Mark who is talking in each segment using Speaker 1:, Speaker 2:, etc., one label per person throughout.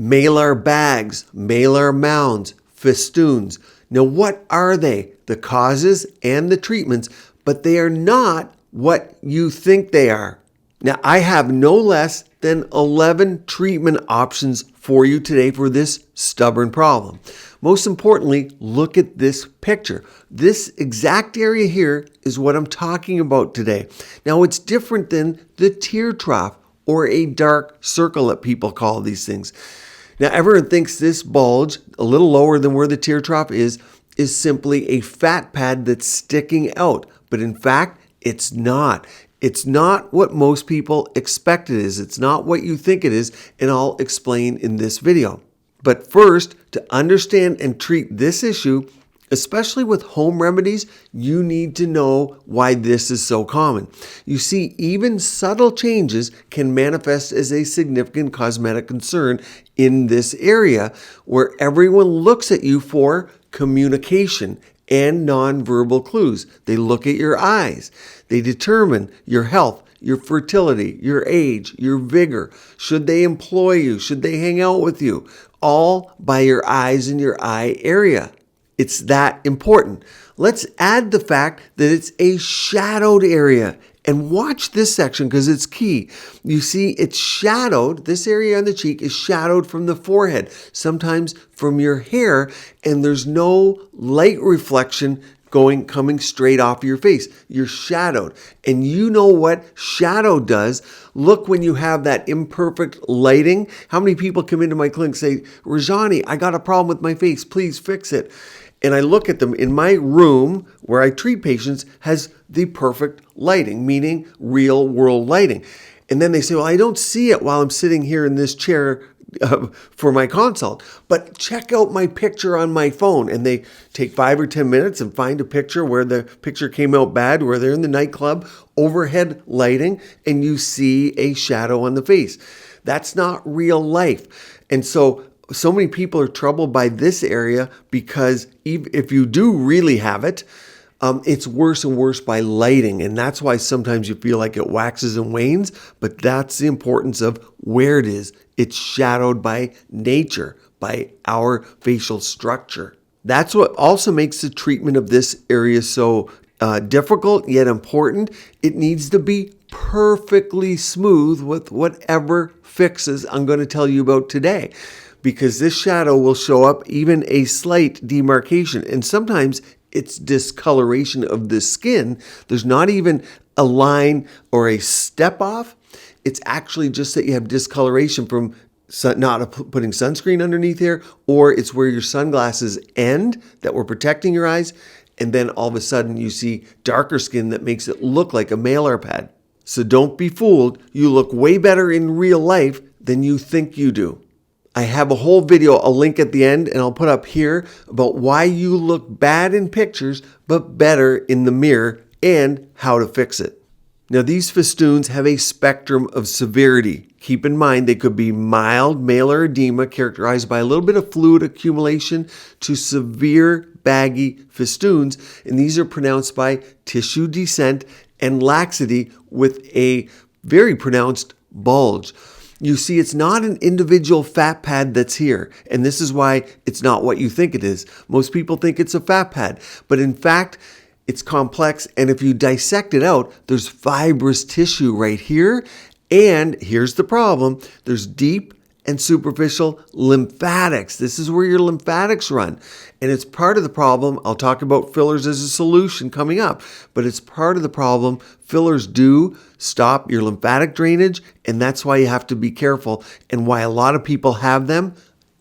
Speaker 1: Malar bags, malar mounds, festoons. Now, what are they? The causes and the treatments, but they are not what you think they are. Now, I have no less than 11 treatment options for you today for this stubborn problem. Most importantly, look at this picture. This exact area here is what I'm talking about today. Now, it's different than the tear trough or a dark circle that people call these things. Now, everyone thinks this bulge, a little lower than where the tear trough is simply a fat pad that's sticking out. But in fact, it's not. It's not what most people expect it is. It's not what you think it is, and I'll explain in this video. But first, to understand and treat this issue, especially with home remedies, you need to know why this is so common. You see, even subtle changes can manifest as a significant cosmetic concern in this area where everyone looks at you for communication and nonverbal clues. They look at your eyes. They determine your health, your fertility, your age, your vigor. Should they employ you? Should they hang out with you? All by your eyes and your eye area. It's that important. Let's add the fact that it's a shadowed area. And watch this section because it's key. You see, it's shadowed. This area on the cheek is shadowed from the forehead, sometimes from your hair, and there's no light reflection coming straight off your face. You're shadowed. And you know what shadow does. Look, when you have that imperfect lighting. How many people come into my clinic and say, Rajani, I got a problem with my face. Please fix it. And I look at them in my room where I treat patients has the perfect lighting, meaning real world lighting. And then they say, well, I don't see it while I'm sitting here in this chair for my consult, but check out my picture on my phone. And they take 5 or 10 minutes and find a picture where the picture came out bad, where they're in the nightclub, overhead lighting, and you see a shadow on the face. That's not real life. And so many people are troubled by this area because if you do really have it, it's worse and worse by lighting. And that's why sometimes you feel like it waxes and wanes, but that's the importance of where it is. It's shadowed by nature, by our facial structure. That's what also makes the treatment of this area so difficult yet important. It needs to be perfectly smooth with whatever fixes I'm going to tell you about today, because this shadow will show up even a slight demarcation. And sometimes it's discoloration of the skin. There's not even a line or a step off. It's actually just that you have discoloration from not putting sunscreen underneath here, or it's where your sunglasses end that were protecting your eyes. And then all of a sudden you see darker skin that makes it look like a malar pad. So don't be fooled. You look way better in real life than you think you do. I have a whole video, I'll link at the end, and I'll put up here about why you look bad in pictures, but better in the mirror, and how to fix it. Now, these festoons have a spectrum of severity. Keep in mind, they could be mild malar edema characterized by a little bit of fluid accumulation to severe baggy festoons, and these are pronounced by tissue descent and laxity with a very pronounced bulge. You see, it's not an individual fat pad that's here, and this is why it's not what you think it is. Most people think it's a fat pad, but in fact, it's complex, and if you dissect it out, there's fibrous tissue right here, and here's the problem. There's deep and superficial lymphatics. This is where your lymphatics run, and it's part of the problem. I'll talk about fillers as a solution coming up, but it's part of the problem. Fillers do stop your lymphatic drainage, and that's why you have to be careful, and why a lot of people have them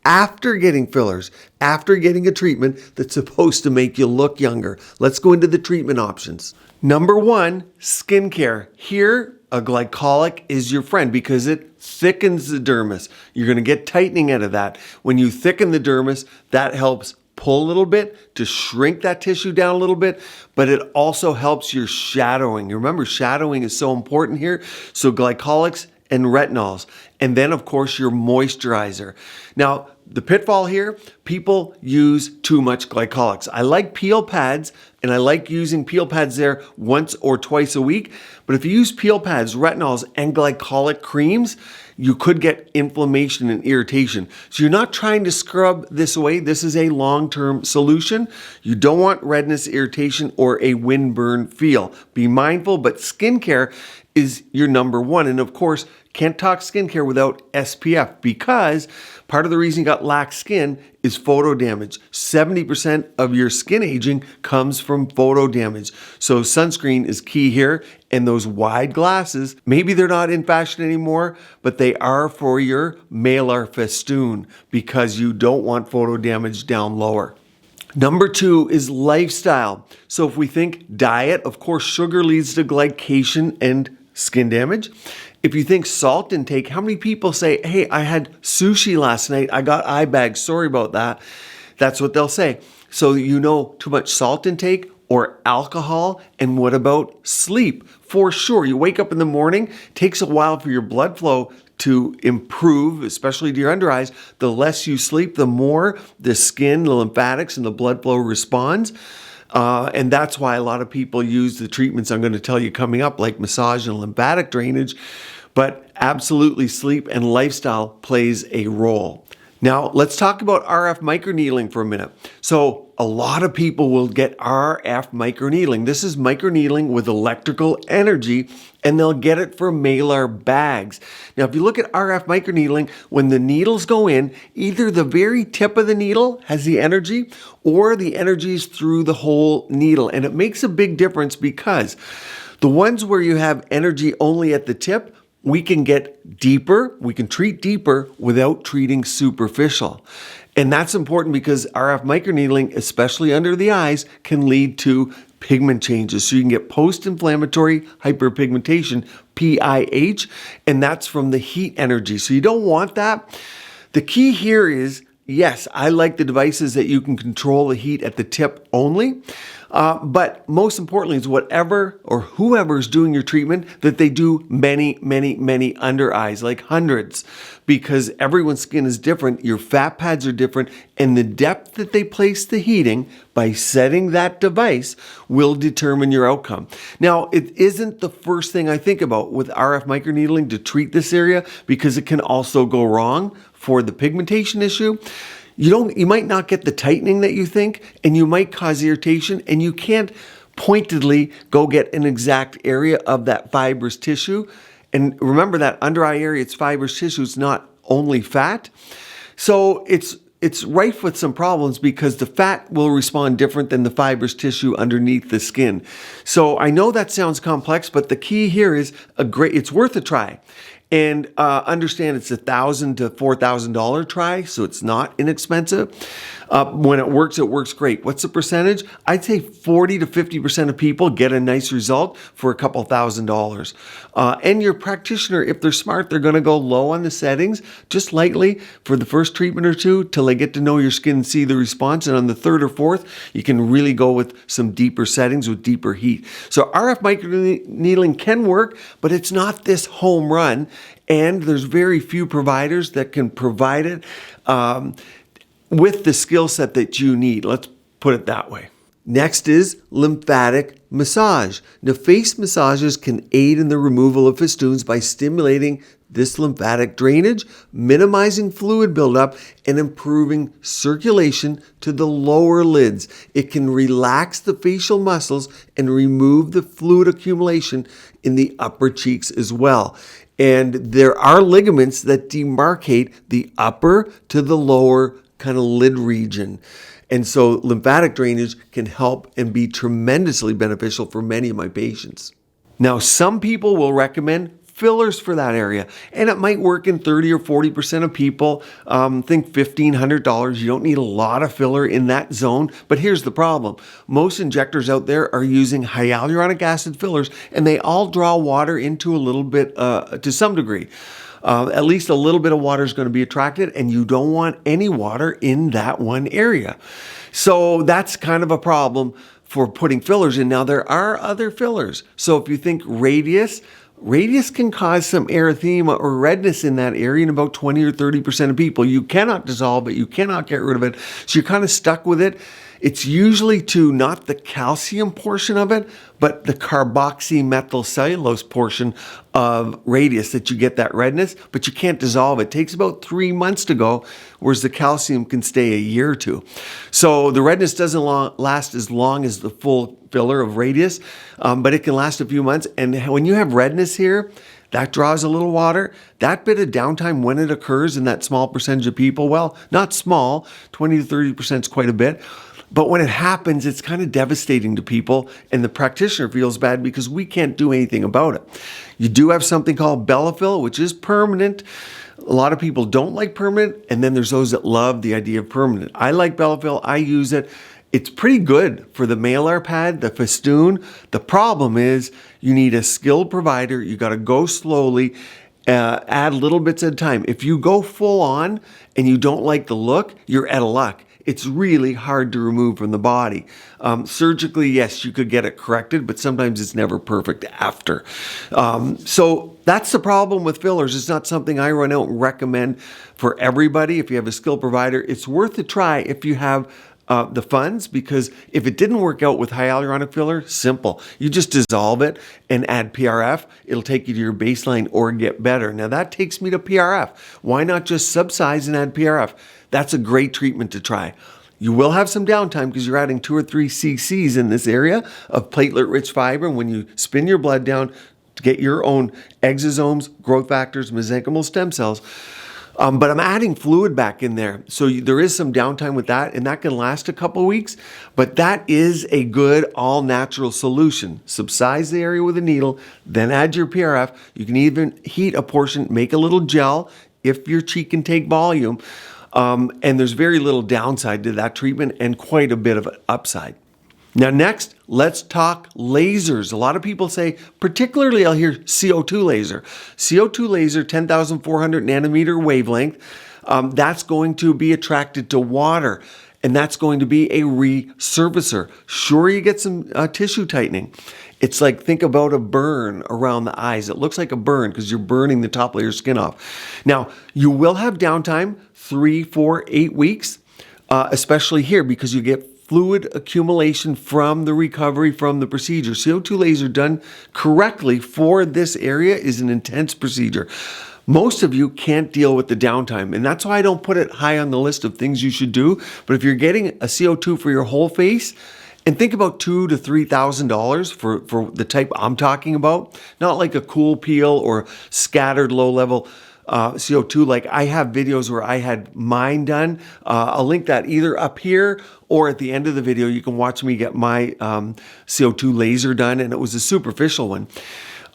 Speaker 1: after getting fillers, after getting a treatment that's supposed to make you look younger. Let's go into the treatment options. Number 1, skincare. Here, a glycolic is your friend because it thickens the dermis. You're going to get tightening out of that. When you thicken the dermis, that helps pull a little bit to shrink that tissue down a little bit, but it also helps your shadowing. Remember, shadowing is so important here. So glycolics and retinols. And then, of course, your moisturizer. Now, the pitfall here, people use too much glycolics. I like peel pads, and I like using peel pads there once or twice a week. But if you use peel pads, retinols, and glycolic creams, you could get inflammation and irritation. So you're not trying to scrub this away. This is a long-term solution. You don't want redness, irritation, or a windburn feel. Be mindful, but skincare is your number one. And of course, can't talk skincare without SPF, because part of the reason you got lax skin is photo damage. 70% of your skin aging comes from photo damage. So sunscreen is key here. And those wide glasses, maybe they're not in fashion anymore, but they are for your malar festoon, because you don't want photo damage down lower. Number 2 is lifestyle. So if we think diet, of course, sugar leads to glycation and skin damage. If you think salt intake, how many people say, hey, I had sushi last night, I got eye bags, sorry about that. That's what they'll say. So you know, too much salt intake or alcohol. And what about sleep? For sure, you wake up in the morning, takes a while for your blood flow to improve, especially to your under eyes. The less you sleep, the more the skin, the lymphatics, and the blood flow responds. And that's why a lot of people use the treatments I'm going to tell you coming up, like massage and lymphatic drainage. But absolutely, sleep and lifestyle plays a role. Now, let's talk about RF microneedling for a minute. So a lot of people will get RF microneedling. This is microneedling with electrical energy, and they'll get it for malar bags. Now, if you look at RF microneedling, when the needles go in, either the very tip of the needle has the energy, or the energy is through the whole needle. And it makes a big difference, because the ones where you have energy only at the tip, we can get deeper, we can treat deeper without treating superficial. And that's important, because RF microneedling, especially under the eyes, can lead to pigment changes. So you can get post-inflammatory hyperpigmentation, PIH, and that's from the heat energy. So you don't want that. The key here is, yes, I like the devices that you can control the heat at the tip only. But most importantly is whatever or whoever is doing your treatment, that they do many, many, many under eyes, like hundreds, because everyone's skin is different. Your fat pads are different, and the depth that they place the heating by setting that device will determine your outcome. Now, it isn't the first thing I think about with RF microneedling to treat this area, because it can also go wrong for the pigmentation issue. You might not get the tightening that you think, and you might cause irritation, and you can't pointedly go get an exact area of that fibrous tissue. And remember, that under eye area, it's fibrous tissue, it's not only fat. So it's rife with some problems, because the fat will respond different than the fibrous tissue underneath the skin. So I know that sounds complex, but the key here is it's worth a try. And understand it's $1,000 to $4,000 try, so it's not inexpensive. When it works great. What's the percentage? I'd say 40 to 50% of people get a nice result for a couple $1,000s. And your practitioner, if they're smart, they're going to go low on the settings, just lightly for the first treatment or two, till they get to know your skin and see the response. And on the third or fourth, you can really go with some deeper settings with deeper heat. So RF microneedling can work, but it's not this home run. And there's very few providers that can provide it with the skill set that you need. Let's put it that way. Next is lymphatic massage. Now, face massages can aid in the removal of festoons by stimulating this lymphatic drainage, minimizing fluid buildup, and improving circulation to the lower lids. It can relax the facial muscles and remove the fluid accumulation in the upper cheeks as well. And there are ligaments that demarcate the upper to the lower kind of lid region. And so lymphatic drainage can help and be tremendously beneficial for many of my patients. Now, some people will recommend fillers for that area, and it might work in 30 or 40% of people. Think $1,500. You don't need a lot of filler in that zone. But here's the problem. Most injectors out there are using hyaluronic acid fillers, and they all draw water into a little bit, to some degree. At least a little bit of water is going to be attracted, and you don't want any water in that one area. So that's kind of a problem for putting fillers in. Now, there are other fillers. So if you think Radius, Radius can cause some erythema or redness in that area in about 20 or 30% of people. You cannot dissolve it. You cannot get rid of it. So you're kind of stuck with it. It's usually to not the calcium portion of it, but the carboxymethylcellulose portion of radius that you get that redness, but you can't dissolve it. It takes about 3 months to go, whereas the calcium can stay a year or two. So the redness doesn't last as long as the full filler of radius, but it can last a few months. And when you have redness here, that draws a little water. That bit of downtime when it occurs in that small percentage of people, well, not small, 20 to 30% is quite a bit. But when it happens, it's kind of devastating to people, and the practitioner feels bad because we can't do anything about it. You do have something called Bellafill, which is permanent. A lot of people don't like permanent, and then there's those that love the idea of permanent. I like Bellafill. I use it. It's pretty good for the malar pad, the festoon. The problem is you need a skilled provider. You got to go slowly, add little bits at a time. If you go full on and you don't like the look, you're out of luck. It's really hard to remove from the body. Surgically, yes, you could get it corrected, but sometimes it's never perfect after. So that's the problem with fillers. It's not something I run out and recommend for everybody. If you have a skilled provider, it's worth a try if you have the funds, because if it didn't work out with hyaluronic filler, simple. You just dissolve it and add PRF. It'll take you to your baseline or get better. Now that takes me to PRF. Why not just subsize and add PRF? That's a great treatment to try. You will have some downtime because you're adding 2 or 3 cc's in this area of platelet-rich fiber. And when you spin your blood down to get your own exosomes, growth factors, mesenchymal stem cells, but I'm adding fluid back in there. So there is some downtime with that, and that can last a couple weeks, but that is a good all-natural solution. Subsize the area with a needle, then add your PRF. You can even heat a portion, make a little gel if your cheek can take volume. And there's very little downside to that treatment and quite a bit of an upside. Now next, let's talk lasers. A lot of people say, particularly I'll hear CO2 laser. CO2 laser, 10,400 nanometer wavelength, that's going to be attracted to water, and that's going to be a resurfacer. Sure, you get some tissue tightening. It's like, think about a burn around the eyes. It looks like a burn because you're burning the top layer of skin off. Now, you will have downtime, 3, 4, 8 weeks, especially here because you get fluid accumulation from the recovery from the procedure. CO2 laser done correctly for this area is an intense procedure. Most of you can't deal with the downtime, and that's why I don't put it high on the list of things you should do. But if you're getting a CO2 for your whole face, and think about $2,000 to $3,000 for the type I'm talking about, not like a cool peel or scattered low-level CO2. Like I have videos where I had mine done. I'll link that either up here or at the end of the video. You can watch me get my CO2 laser done, and it was a superficial one.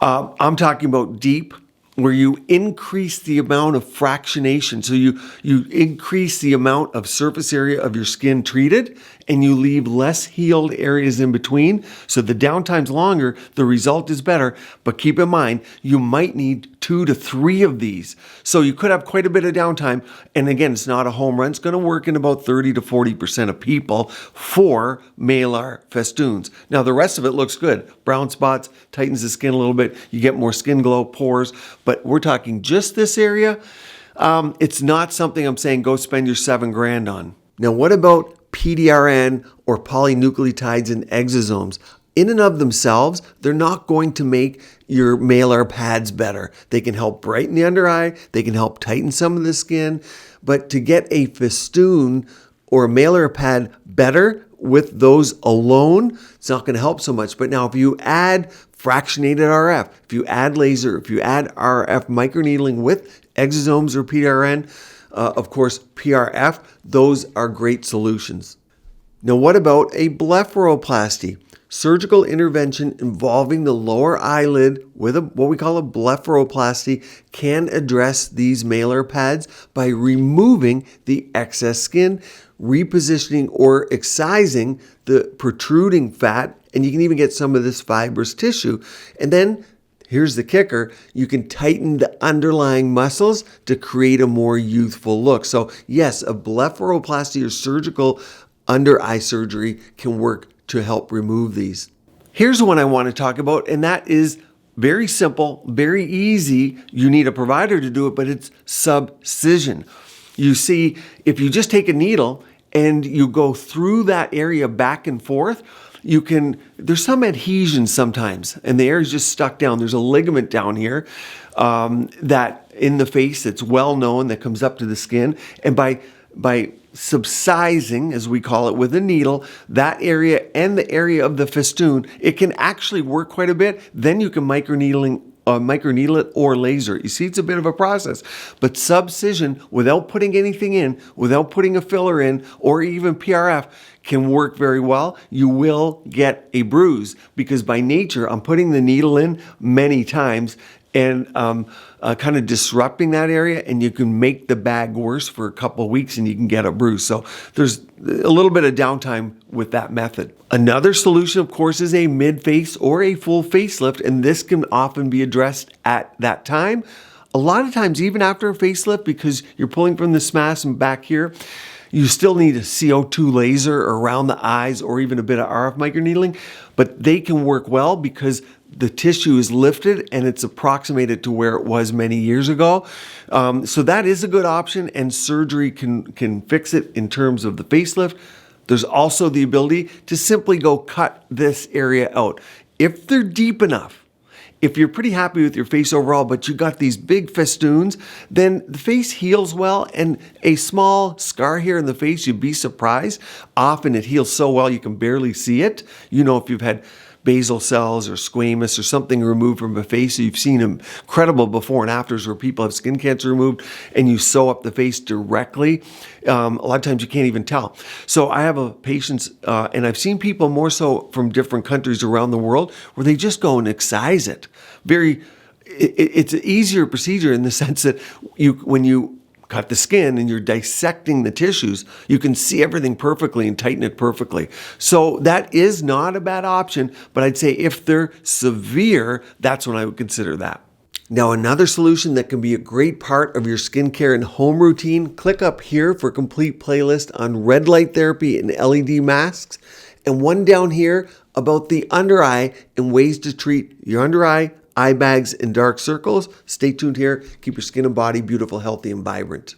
Speaker 1: I'm talking about deep, where you increase the amount of fractionation. So you increase the amount of surface area of your skin treated, and you leave less healed areas in between. So the downtime's longer, the result is better. But keep in mind, you might need 2 to 3 of these. So you could have quite a bit of downtime. And again, it's not a home run. It's going to work in about 30 to 40% of people for malar festoons. Now, the rest of it looks good. Brown spots, tightens the skin a little bit. You get more skin glow, pores. But we're talking just this area. It's not something I'm saying go spend your $7,000 on. Now, what about PDRN or polynucleotides and exosomes? In and of themselves, they're not going to make your malar pads better. They can help brighten the under eye. They can help tighten some of the skin. But to get a festoon or a malar pad better with those alone, it's not going to help so much. But now if you add fractionated RF, if you add laser, if you add RF microneedling with exosomes or PDRN, of course, PRF, those are great solutions. Now, what about a blepharoplasty? Surgical intervention involving the lower eyelid with what we call a blepharoplasty can address these malar pads by removing the excess skin, repositioning or excising the protruding fat, and you can even get some of this fibrous tissue. And then here's the kicker, you can tighten the underlying muscles to create a more youthful look. So yes, a blepharoplasty or surgical under eye surgery can work to help remove these. Here's one I want to talk about, and that is Very simple, very easy. You need a provider to do it, but it's subcision. You see, if you just take a needle and you go through that area back and forth, there's some adhesion sometimes, and the air is just stuck down. There's a ligament down here that in the face that's well known that comes up to the skin. And by subcising, as we call it, with a needle, that area and the area of the festoon, it can actually work quite a bit. Then you can microneedle it or laser. You see, it's a bit of a process, but subcision without putting anything in, without putting a filler in, or even PRF can work very well. You will get a bruise because by nature, I'm putting the needle in many times and kind of disrupting that area, and you can make the bag worse for a couple of weeks and you can get a bruise. So there's a little bit of downtime with that method. Another solution, of course, is a mid-face or a full facelift, and this can often be addressed at that time. A lot of times, even after a facelift, because you're pulling from the SMAS and back here, you still need a CO2 laser around the eyes or even a bit of RF microneedling, but they can work well because the tissue is lifted and it's approximated to where it was many years ago. So that is a good option, and surgery can fix it in terms of the facelift. There's also the ability to simply go cut this area out. If they're deep enough, if you're pretty happy with your face overall, but you got these big festoons, then the face heals well, and a small scar here in the face, you'd be surprised. Often it heals so well you can barely see it. You know, if you've had basal cells or squamous or something removed from a face, so you've seen incredible before and afters where people have skin cancer removed and you sew up the face directly. A lot of times you can't even tell. So I have patients, and I've seen people more so from different countries around the world where they just go and excise it. It's an easier procedure in the sense that when you cut the skin and you're dissecting the tissues, you can see everything perfectly and tighten it perfectly. So that is not a bad option, but I'd say if they're severe, that's when I would consider that. Now, another solution that can be a great part of your skincare and home routine, click up here for a complete playlist on red light therapy and LED masks, and one down here about the under eye and ways to treat your under eye, eye bags, and dark circles. Stay tuned here. Keep your skin and body beautiful, healthy, and vibrant.